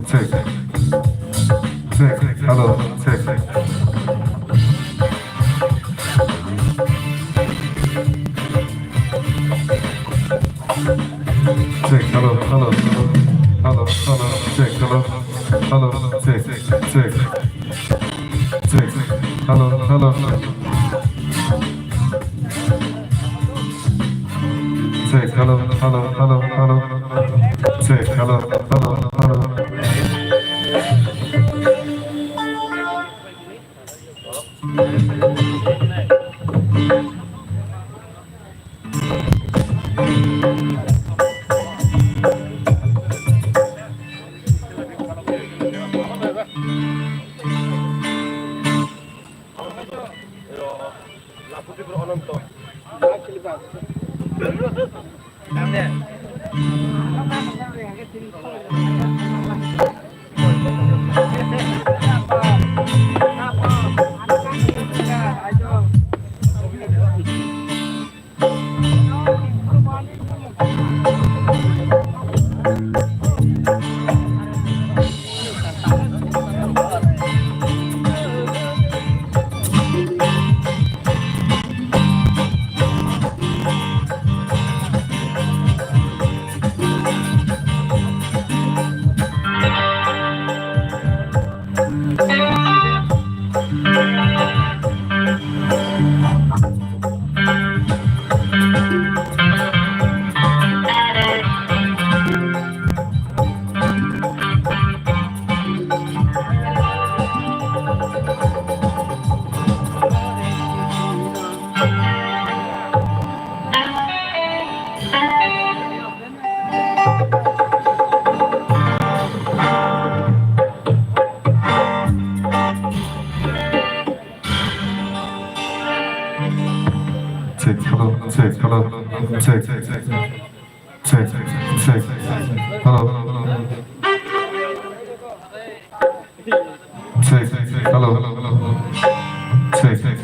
check, check, hello, check. Check, hello, hello, hello, hello, check, hello, hello, check, check, check, hello, hello, check, hello, hello, hello, hello, check, hello, hello, hello. Check, hello, check, hello, check, check, check, hello, check, hello, check, check, hello, check,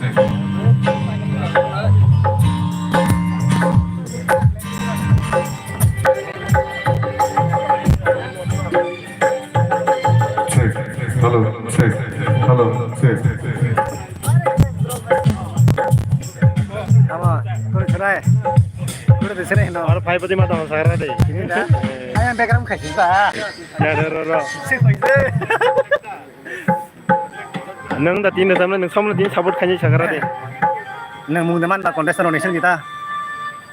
hello, check. Đây, udah di sini no. Ada five pati mata mas sekarang deh. Ini dah. Ayo background kasih pak. Ya, nang dah tin dah sama nang sama tin sabut kanji sekarang deh. Nang mung teman tak kontestan donation kita.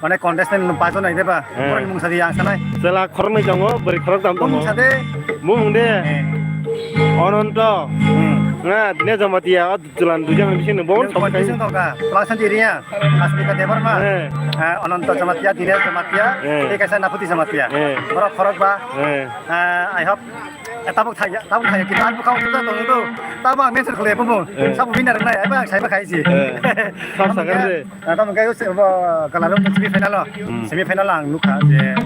Mana kontestan paso naik deh pak. Orang mung sadi yang sana. Setelah korang nih jango beri korang tam Mung tam. sadi. Mung deh. Ononto. Nah, ini sama dia jalan tujuan di sini. Bon, sama Kompetisi tuh kak. Pelaksanaan dirinya. Asli ke Depor mah. Ononto sama dia, dirinya sama dia. Dia kasih naputi sama dia. Korok pak. I hope. Tabuk thaya kita aku kau tuh tuh itu. Tabuk mention kuliah pun. Sabu winner nih. Apa saya pakai sih. Sama sekarang deh. Tamu kayak kalau semi final loh. Semi final lah luka je.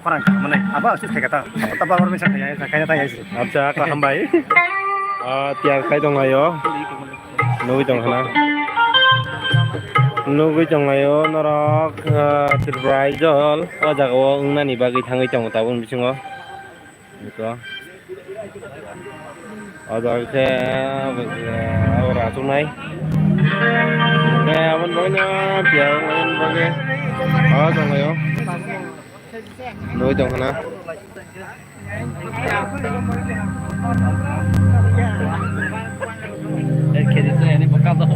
Orang mana? Apa sih kayak kata? Apa baru misalnya kayaknya tanya sih. Aja kelaham baik. Tiang kai dong ayo. Nunggu dong sana. Nunggu dong ayo norok terbrajol. Jago nani bagi tangi dong tabun bisingo. Itu. Ada ke orang tunai. Kayak apa namanya? Tiang bagi. Dong ayo. Nunggu dong sana. Kedi saya ini bekal tuh.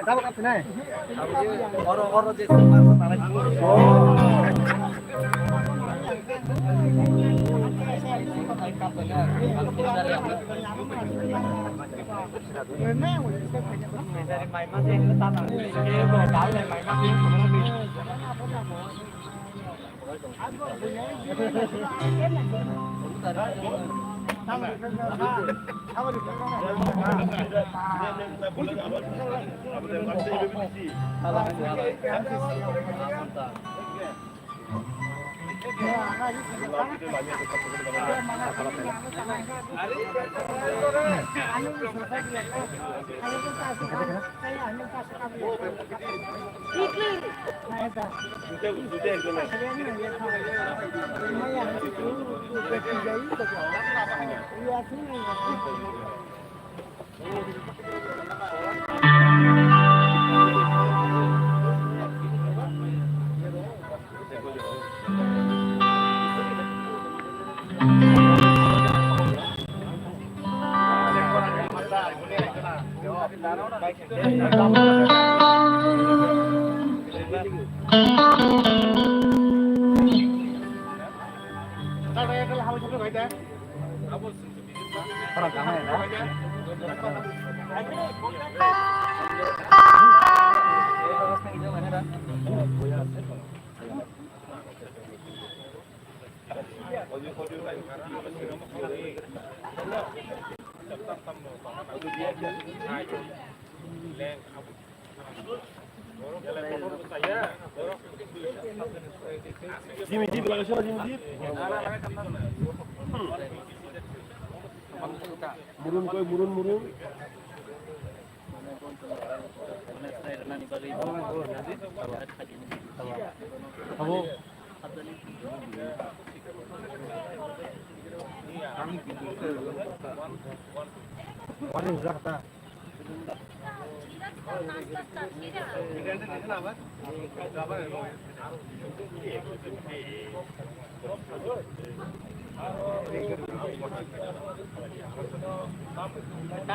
Tahu kan sini? Orang-orang di sana dari main masih tanah. Ini bakal dari main masih.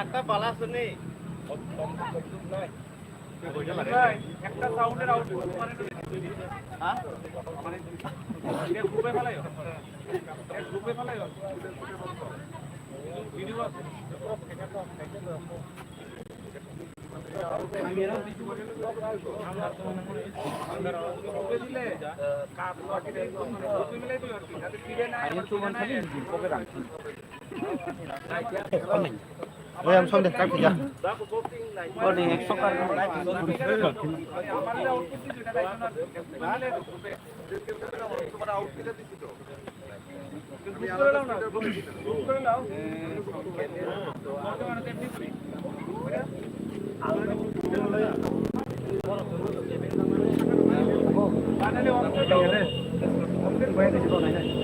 একটা বালা শুনি একটা সাউন্ডের output মানে হ্যাঁ মানে গ্রুপে ফেলাই গ্রুপে ফেলাই video Ôi em xong được các chị ạ. Con này sốc ăn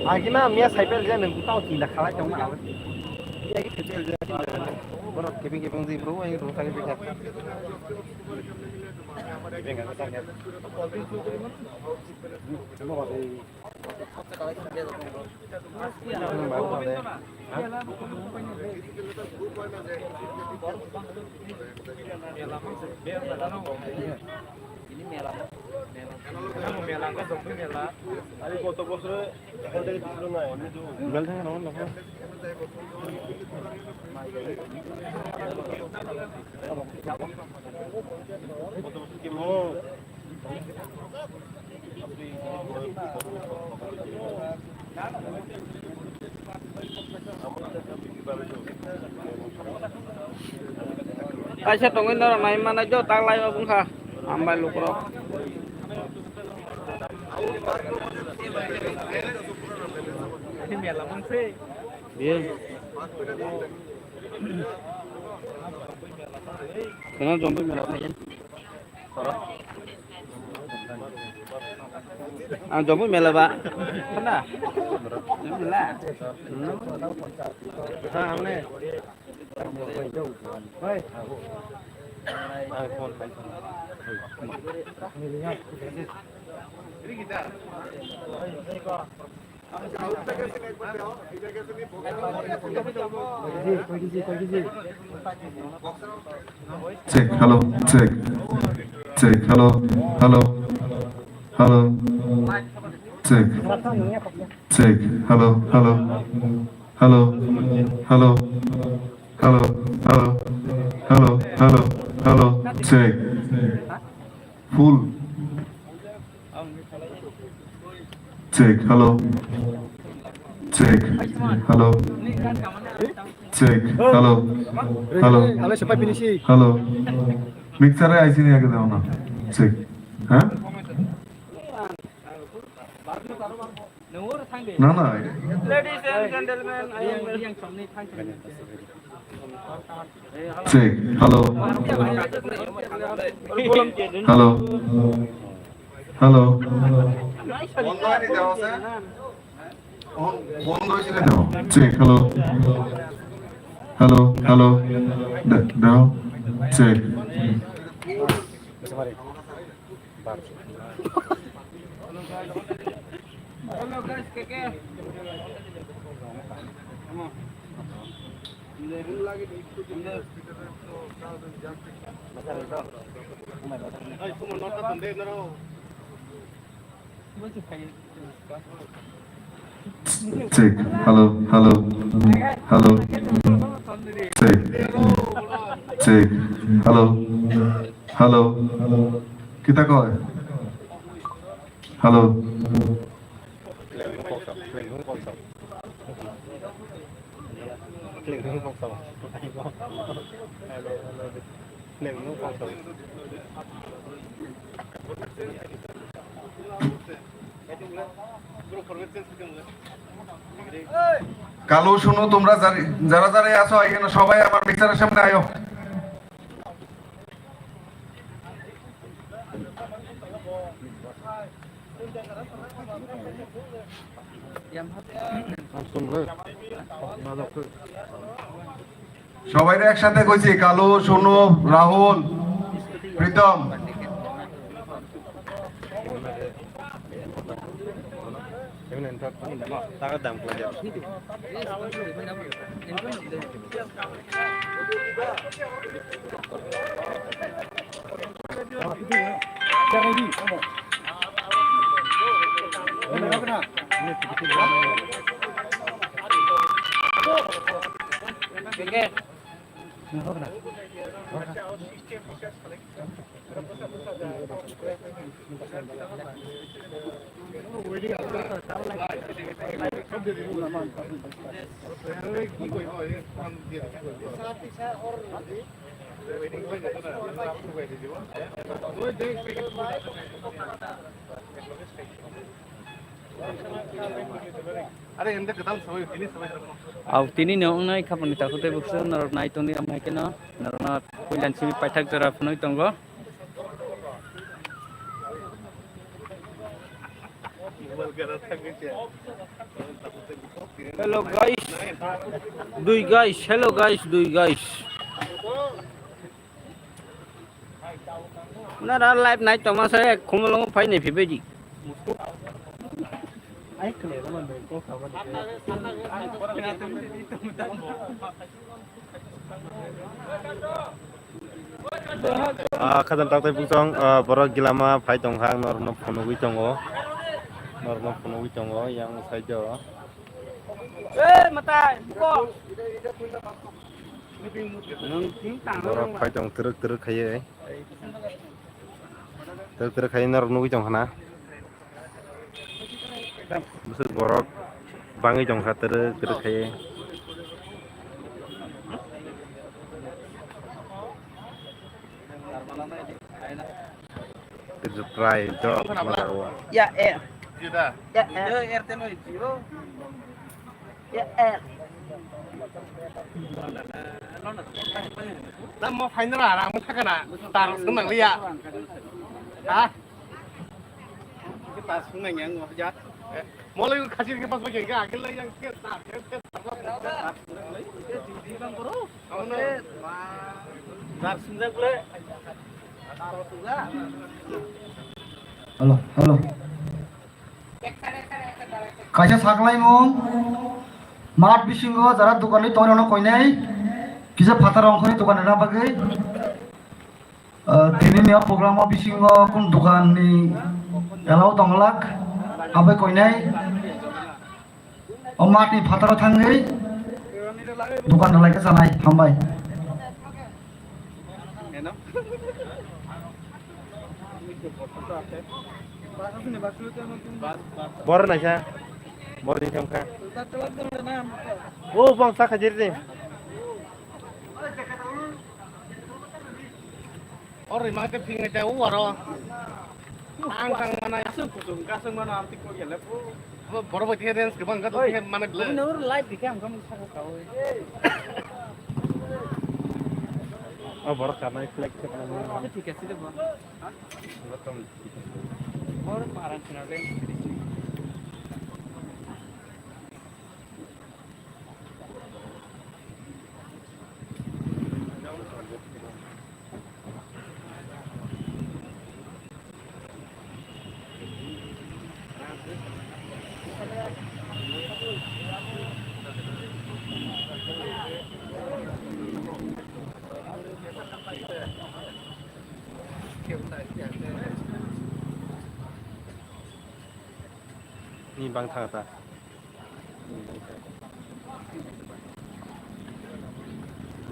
Cái nào mía xài bel ra mình cũng tao chỉ là khá là chống nào. Cái bel ra thì nó keping gì bro anh bro sang cái khác. Bên cái sang cái. Nó vào đây. Nó vào đây. মেলা সবই মেলা আরে কত বছর এখন থেকে ছিল না এমনি তো মেল থাকে না না কত বছর কি মো Aisha tungguin dong, main mana aja, tak lain apa enggak? Ambil lu bro. Iya. Kenapa jompo merah aja? Ah jompo merah pak? Kenapa? Merah. Ah ini. Hei. Check, hello, check. Check, hello, hello. Hello. Check. Check, hello, hello. Hello. Hello. Hello. Hello. Hello. Hello. Hello. Check. Full. Check, hello. Check. Hello. Check. Hello. Hello. Halo siapa finisi? Hello মিক্সারে আইসি নিয়ে আগে দাও না ঠিক হ্যাঁ Nur thang đi. না না Ladies and gentlemen, I am yang somni thang đi. Check hello hello hello বন্ধ হয়নি দেওয়া আছে বন্ধ হয়েছিল দেওয়া চেক হ্যালো হ্যালো হ্যালো দাও check Hello guys, keke. Check hello hello hello check check hello hello কিতা কয় হ্যালো কালো শুনো তোমরা যারা যারা আছো এখানে সবাই আমার মিক্সারের সামনে আয়ো সবাই একসাথে কইছি কালো সোনু রাহুল প্রীতম টাকা দাম করে Keke. Aw tini no ngai khapani ta khote bukso narok nai toni amai kena narona kuilan simi paithak jara phnoi tongo Hello guys dui guys Nara live night toma saya khumolong phai nei phibeji khadam taktai pusong borok gilama phai tonghang norno phonogui tongo yang saijo mata ko borok phai tong teruk khaye teruk khaye norno gui tonghana busuk borok bangi tongkha teruk khaye try job ya RT 0 ya Nam mau final lah, mau tak kena tar senang lihat. Ah, kita senang yang ngajak. Mulai kasih ke pas bagian ke akhir yang kita hello hello কাইসা সাকলাই মং মাঠ বিসিঙ্গ যারা দোকানে তখন কইনাই কিসে ফাতার অংশনি দোকানে না বাকি দিনে প্রোগ্রাম বিসিঙ্গ কোন দোকাননি এলাও দংলাক আবে কইনাই ও মাঠনি ফাতার থাঙ্গै দোকান লাইকে জানাই হামবাই bor na siya bor din siyang ka oh bang sa kajir din orang makan tinggal jauh orang. Angkang mana kasung mana artik ko yele po বড় বই থেকে রেঞ্জ কেমন কত থেকে মানে Nur live di kam kamu saka kau. Oh, baru karena flex kan. Itu tiga sih bang. Baru parah sih nanti. Ni bang thang ta.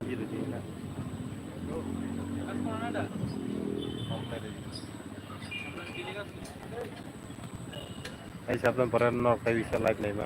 Gitu dia kan. Ay sabdan para no kayo sa live na iba